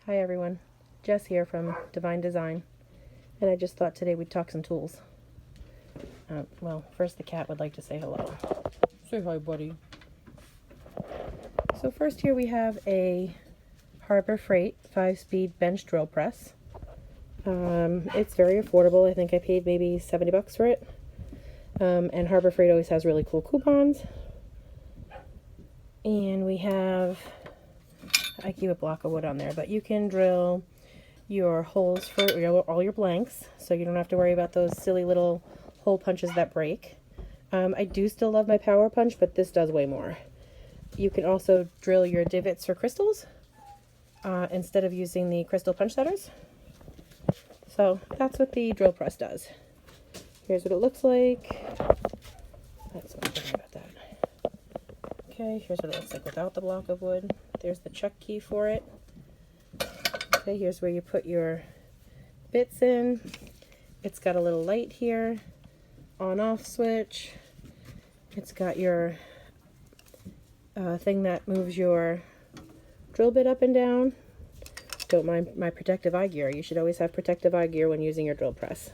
Hi everyone, Jess here from Devine Design, and I just thought today we'd talk some tools. Well, first the cat would like to say hello. Say hi, buddy. So first here we have a Harbor Freight 5-speed bench drill press. It's very affordable. I think I paid maybe 70 bucks for it. And Harbor Freight always has really cool coupons. And we have, I keep a block of wood on there, but you can drill your holes for all your blanks, so you don't have to worry about those silly little hole punches that break. I do still love my power punch, but this does way more. You can also drill your divots for crystals instead of using the crystal punch setters. So that's what the drill press does. Here's what it looks like. That's what I'm thinking about that. Okay, here's what it looks like without the block of wood. There's the chuck key for it. Okay, here's where you put your bits in. It's got a little light here, on-off switch. It's got your thing that moves your drill bit up and down. Don't mind my protective eye gear. You should always have protective eye gear when using your drill press.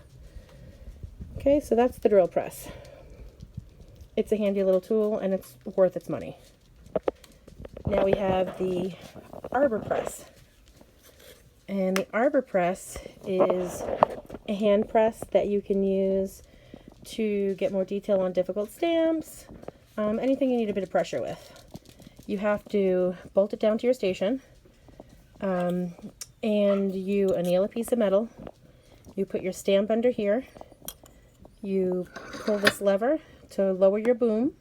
Okay, so that's the drill press. It's a handy little tool and it's worth its money. Now we have the Arbor Press. And the Arbor Press is a hand press that you can use to get more detail on difficult stamps, anything you need a bit of pressure with. You have to bolt it down to your station, and you anneal a piece of metal. You put your stamp under here. You pull this lever to lower your boom,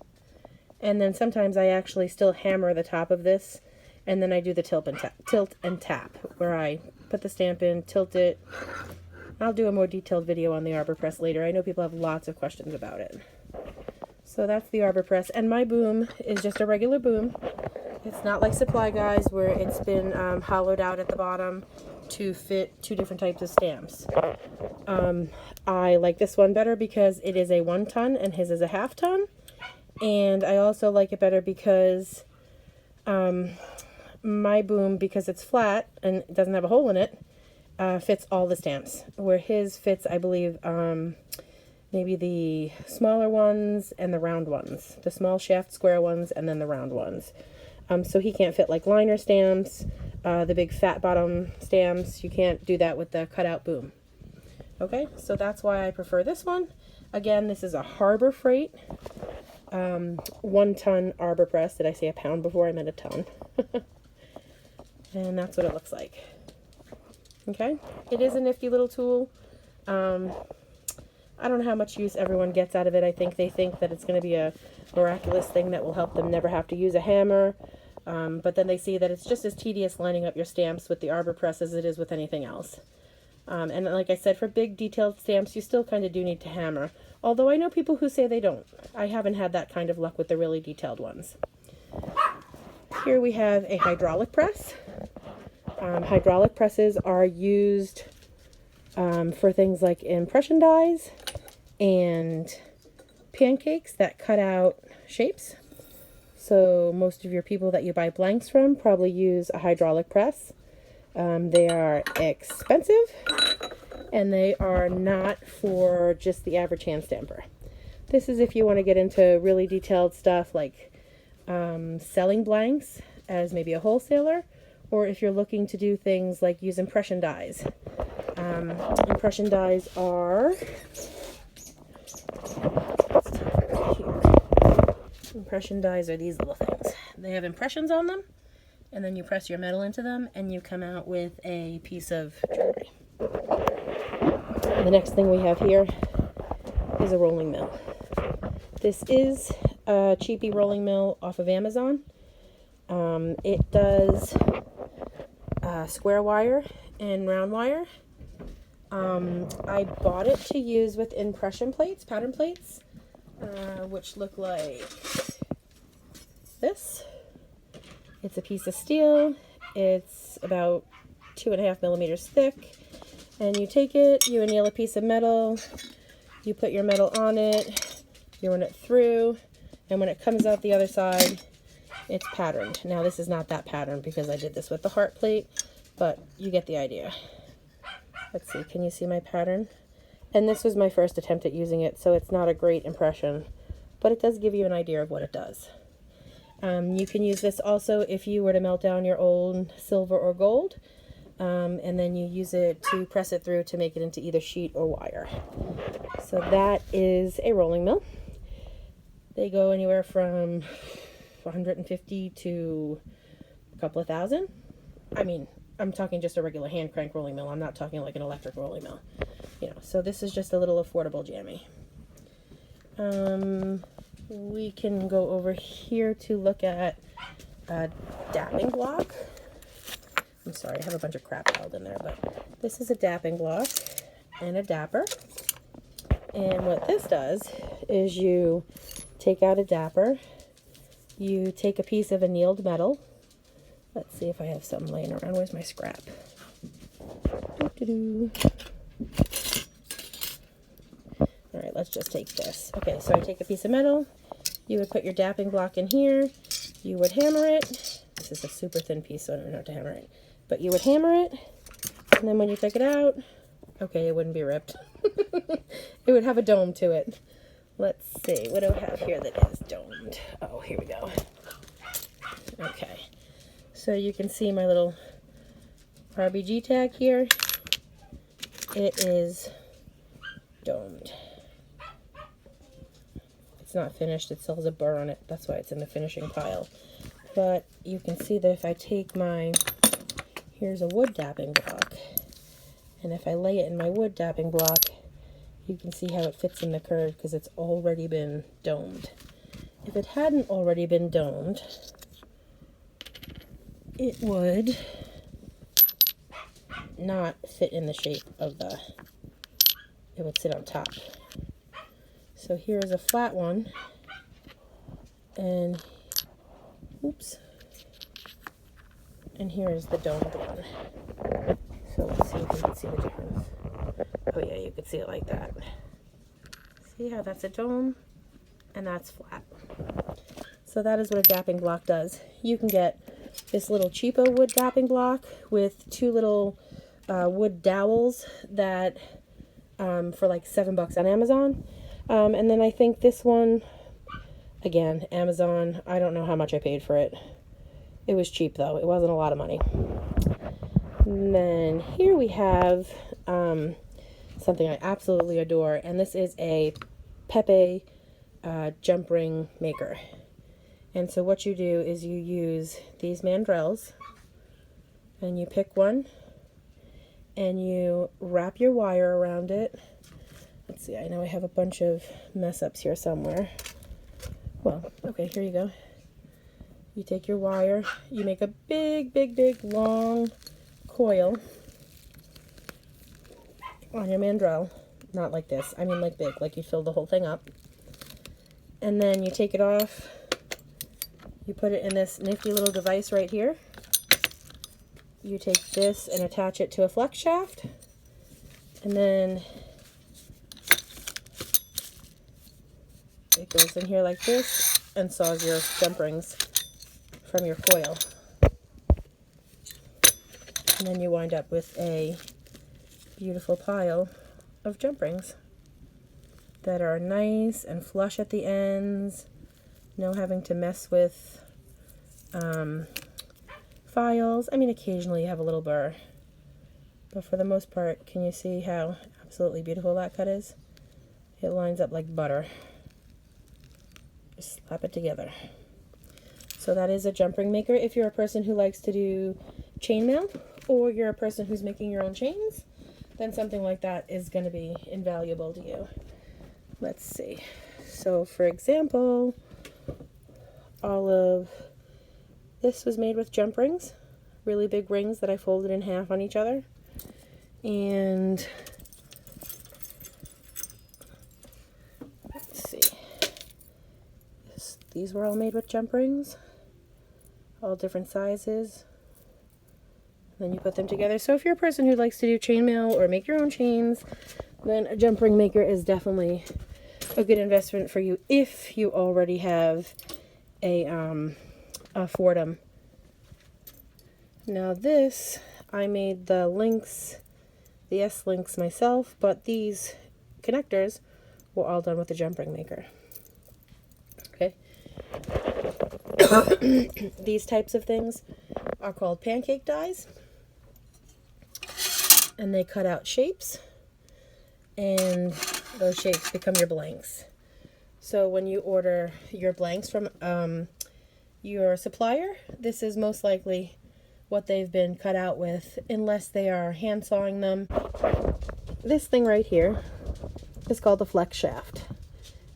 and then sometimes I actually still hammer the top of this, and then I do the tilt and tap, where I put the stamp in, tilt it. I'll do a more detailed video on the Arbor Press later. I know people have lots of questions about it. So that's the Arbor Press, and my boom is just a regular boom. It's not like Supply Guys where it's been hollowed out at the bottom to fit two different types of stamps. I like this one better because it is a 1 ton and his is a 1/2 ton. And I also like it better because my boom, because it's flat and it doesn't have a hole in it, fits all the stamps. Where his fits, I believe, maybe the smaller ones and the round ones. The small shaft square ones and then the round ones. So he can't fit like liner stamps, the big fat bottom stamps. You can't do that with the cutout boom. Okay, so that's why I prefer this one. Again, this is a Harbor Freight 1 ton Arbor Press. Did I say a pound before? I meant a ton. And that's what it looks like. Okay, it is a nifty little tool. I don't know how much use everyone gets out of it. I think they think that it's going to be a miraculous thing that will help them never have to use a hammer. But then they see that it's just as tedious lining up your stamps with the Arbor Press as it is with anything else. And like I said, for big detailed stamps, you still kind of do need to hammer. Although I know people who say they don't. I haven't had that kind of luck with the really detailed ones. Here we have a hydraulic press. Hydraulic presses are used for things like impression dies and pancakes that cut out shapes. So most of your people that you buy blanks from probably use a hydraulic press. They are expensive, and they are not for just the average hand stamper. This is if you want to get into really detailed stuff like selling blanks as maybe a wholesaler, or if you're looking to do things like use impression dies. Impression dies are these little things. They have impressions on them, and then you press your metal into them and you come out with a piece of jewelry. The next thing we have here is a rolling mill. This is a cheapy rolling mill off of Amazon. It does square wire and round wire. I bought it to use with impression plates, pattern plates, which look like this. It's a piece of steel. It's about 2.5 millimeters thick. And you take it, you anneal a piece of metal, you put your metal on it, you run it through, and when it comes out the other side, it's patterned. Now this is not that pattern because I did this with the heart plate. but you get the idea. Let's see, can you see my pattern? And this was my first attempt at using it, so it's not a great impression, but it does give you an idea of what it does. You can use this also if you were to melt down your old silver or gold, and then you use it to press it through to make it into either sheet or wire. So that is a rolling mill. They go anywhere from 150 to a couple of thousand. I mean, I'm talking just a regular hand crank rolling mill. I'm not talking like an electric rolling mill. You know, so this is just a little affordable jammy. We can go over here to look at a dapping block. I'm sorry, I have a bunch of crap held in there, but this is a dapping block and a dapper. And what this does is you take out a dapper, you take a piece of annealed metal. Let's see if I have something laying around. Where's my scrap? Alright, let's just take this. Okay, so I take a piece of metal, you would put your dapping block in here, you would hammer it. This is a super thin piece, so I don't know how to hammer it. But you would hammer it, and then when you take it out, okay, it wouldn't be ripped. It would have a dome to it. Let's see, what do I have here that is domed? Oh, here we go. Okay, so you can see my little RBG tag here. It is domed. It's not finished, it still has a burr on it. That's why it's in the finishing pile. But you can see that if I take my, here's a wood dapping block, and if I lay it in my wood dapping block, you can see how it fits in the curve because it's already been domed. If it hadn't already been domed, it would not fit in the shape of the, it would sit on top. So here is a flat one, and oops, and here is the domed one. So let's see if you can see the difference. Oh yeah, you can see it like that. See how that's a dome and that's flat. So that is what a dapping block does. You can get this little cheapo wood dapping block with two little wood dowels that for like $7 on Amazon. And then I think this one, again, Amazon, I don't know how much I paid for it. It was cheap though, it wasn't a lot of money. And then here we have something I absolutely adore, and this is a Pepe jump ring maker. And so what you do is you use these mandrels, and you pick one, and you wrap your wire around it. Let's see, I know I have a bunch of mess ups here somewhere. Well, okay, here you go. You take your wire, you make a big, big, big, long coil on your mandrel. Not like this, I mean like big, like you fill the whole thing up. And then you take it off, you put it in this nifty little device right here. You take this and attach it to a flex shaft, and then it goes in here like this and saws your jump rings from your coil. And then you wind up with a beautiful pile of jump rings that are nice and flush at the ends, no having to mess with files. I mean, occasionally you have a little burr, but for the most part, can you see how absolutely beautiful that cut is? It lines up like butter. Just slap it together. So that is a jump ring maker. If you're a person who likes to do chainmail, or you're a person who's making your own chains, then something like that is going to be invaluable to you. Let's see. So for example, all of this was made with jump rings, really big rings that I folded in half on each other. And let's see, these were all made with jump rings, all different sizes. Then you put them together. So if you're a person who likes to do chainmail or make your own chains, then a jump ring maker is definitely a good investment for you if you already have a Foredom. Now this, I made the links, the S-links myself, but these connectors were all done with the jump ring maker. Okay. These types of things are called Pancake Dies, and they cut out shapes, and those shapes become your blanks. So when you order your blanks from your supplier, this is most likely what they've been cut out with, unless they are hand sawing them. This thing right here is called the Flexshaft.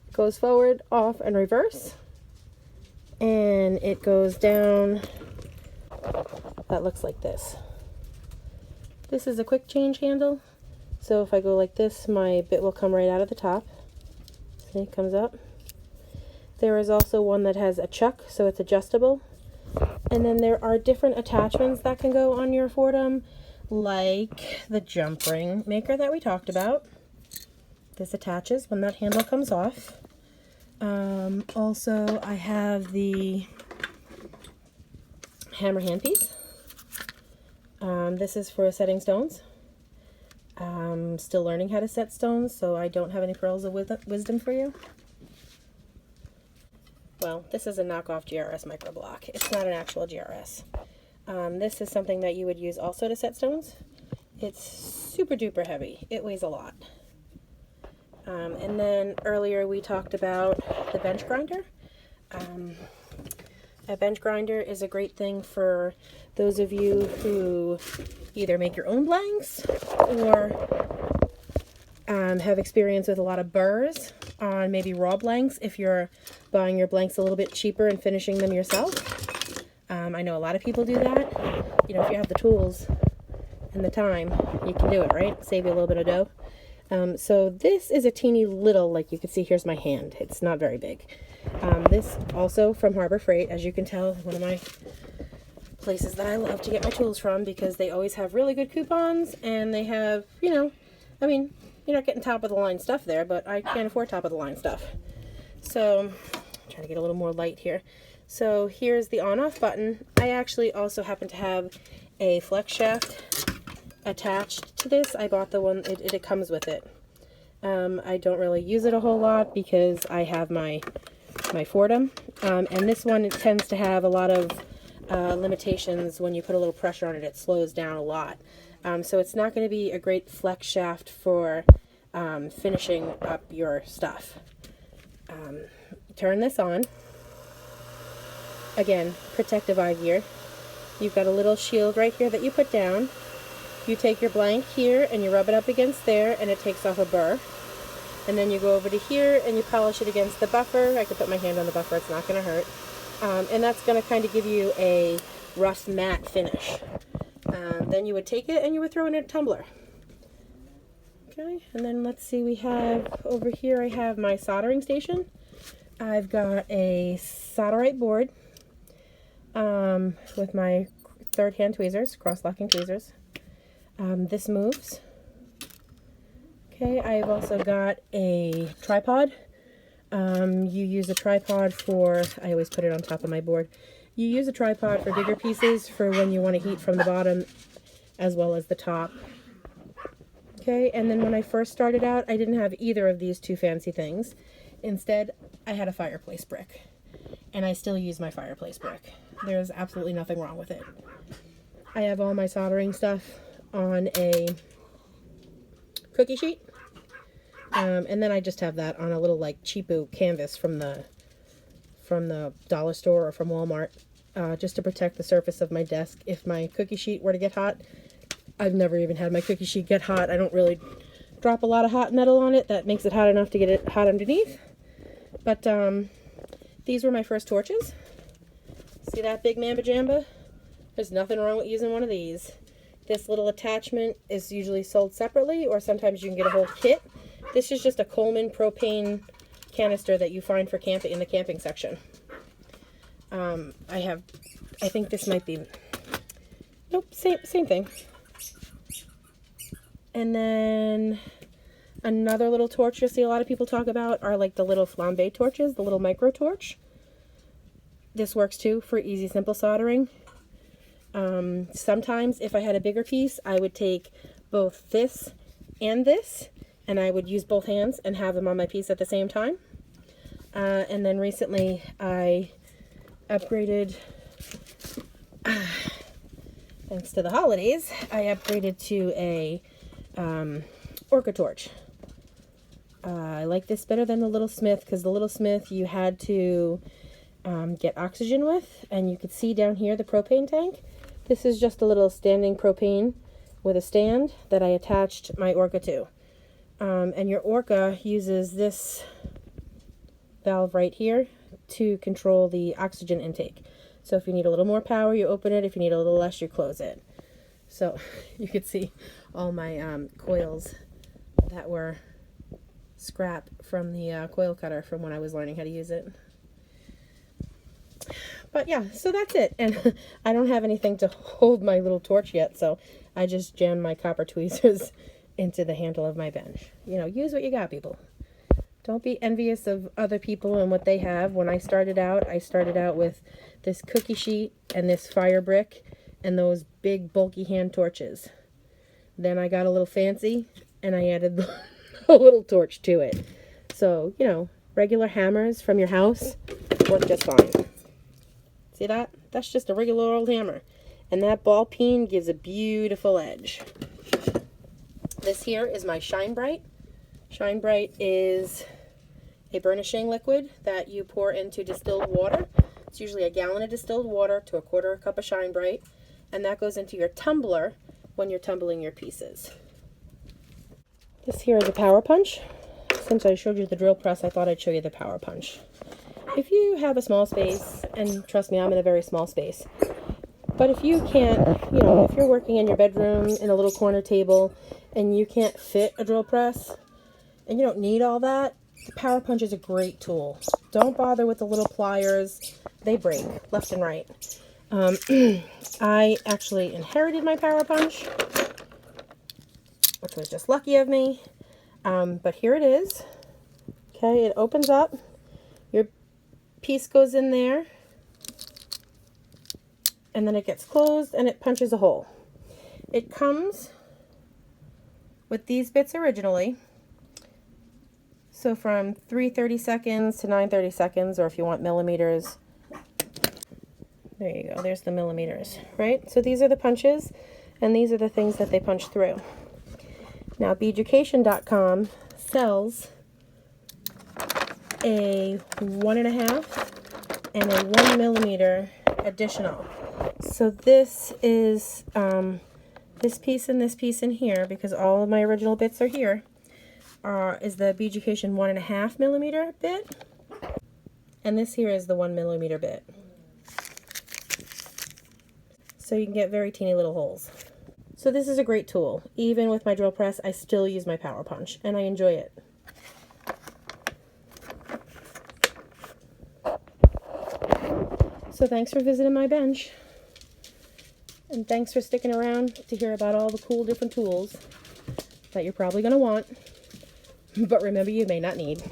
It goes forward, off, and reverse, and it goes down. That looks like this. This is a quick change handle, so if I go like this, my bit will come right out of the top. See, it comes up. There is also one that has a chuck, so it's adjustable. And then there are different attachments that can go on your Foredom, like the jump ring maker that we talked about. This attaches when that handle comes off. Also, I have the hammer handpiece. This is for setting stones. I'm still learning how to set stones, so I don't have any pearls of wisdom for you. Well, this is a knockoff GRS microblock. It's not an actual GRS. This is something that you would use also to set stones. It's super duper heavy. It weighs a lot. And then earlier we talked about the bench grinder. A bench grinder is a great thing for those of you who either make your own blanks or have experience with a lot of burrs on maybe raw blanks if you're buying your blanks a little bit cheaper and finishing them yourself. I know a lot of people do that. You know, if you have the tools and the time, you can do it, right? Save you a little bit of dough. So this is a teeny little, like you can see, here's my hand. It's not very big. This also from Harbor Freight, as you can tell, one of my places that I love to get my tools from, because they always have really good coupons, and they have, you know, I mean, you're not getting top of the line stuff there, but I can't afford top of the line stuff. So I'm trying to get a little more light here. So here's the on-off button. I actually also happen to have a flex shaft attached to this. I bought the one, it comes with it. I don't really use it a whole lot because I have my Foredom, and this one, it tends to have a lot of limitations. When you put a little pressure on it, it slows down a lot. So it's not going to be a great flex shaft for finishing up your stuff. Turn this on. Again, protective eye gear. You've got a little shield right here that you put down. You take your blank here and you rub it up against there, and it takes off a burr. And then you go over to here and you polish it against the buffer. I could put my hand on the buffer, it's not going to hurt. And that's going to kind of give you a rough matte finish. Then you would take it and you would throw it in a tumbler. Okay, and then let's see, we have over here, I have my soldering station. I've got a solderite board with my third hand tweezers, cross-locking tweezers. This moves. Okay, I've also got a tripod. You use a tripod for, I always put it on top of my board. You use a tripod for bigger pieces for when you want to heat from the bottom as well as the top. Okay, and then when I first started out, I didn't have either of these two fancy things. Instead, I had a fireplace brick, and I still use my fireplace brick. There's absolutely nothing wrong with it. I have all my soldering stuff on a cookie sheet, and then I just have that on a little like cheapo canvas from the dollar store or from Walmart, just to protect the surface of my desk if my cookie sheet were to get hot. I've never even had my cookie sheet get hot. I don't really drop a lot of hot metal on it that makes it hot enough to get it hot underneath. But these were my first torches. See that big mamba jamba? There's nothing wrong with using one of these. This little attachment is usually sold separately, or sometimes you can get a whole kit. This is just a Coleman propane canister that you find for camping in the camping section. I think this might be, nope, same thing. And then another little torch you'll see a lot of people talk about are like the little flambe torches, the little micro torch. This works too for easy, simple soldering. Sometimes if I had a bigger piece, I would take both this and this, and I would use both hands and have them on my piece at the same time. And then recently I upgraded, thanks to the holidays, I upgraded to a Orca Torch. I like this better than the Little Smith, because the Little Smith you had to get oxygen with, and you could see down here the propane tank. This is just a little standing propane with a stand that I attached my Orca to. And your Orca uses this valve right here to control the oxygen intake. So if you need a little more power, you open it. If you need a little less, you close it. So you could see all my coils that were scrap from the coil cutter from when I was learning how to use it. But yeah, so that's it. And I don't have anything to hold my little torch yet, so I just jammed my copper tweezers into the handle of my bench. You know, use what you got, people. Don't be envious of other people and what they have. When I started out with this cookie sheet and this fire brick and those big bulky hand torches. Then I got a little fancy and I added a little torch to it. So, you know, regular hammers from your house work just fine. See that? That's just a regular old hammer. And that ball peen gives a beautiful edge. This here is my Shine Bright. Shine Bright is a burnishing liquid that you pour into distilled water. It's usually a gallon of distilled water to a quarter a cup of Shine Bright. And that goes into your tumbler when you're tumbling your pieces. This here is a power punch. Since I showed you the drill press, I thought I'd show you the power punch. If you have a small space, and trust me, I'm in a very small space, but if you can't, you know, if you're working in your bedroom in a little corner table and you can't fit a drill press and you don't need all that, the power punch is a great tool. Don't bother with the little pliers. They break left and right. I actually inherited my power punch, which was just lucky of me. But here it is. Okay, it opens up. Your piece goes in there. And then it gets closed and it punches a hole. It comes with these bits originally. So from 3/32 seconds to 9/30 seconds, or if you want millimeters, there you go, there's the millimeters, right? So these are the punches, and these are the things that they punch through. Now, beaducation.com sells a 1.5 and a 1 millimeter additional. So this is this piece and this piece in here, because all of my original bits are here, is the Beaducation 1.5 millimeter bit, and this here is the 1 millimeter bit. So you can get very teeny little holes. So this is a great tool. Even with my drill press, I still use my power punch, and I enjoy it. So thanks for visiting my bench. And thanks for sticking around to hear about all the cool different tools that you're probably going to want. But remember, you may not need.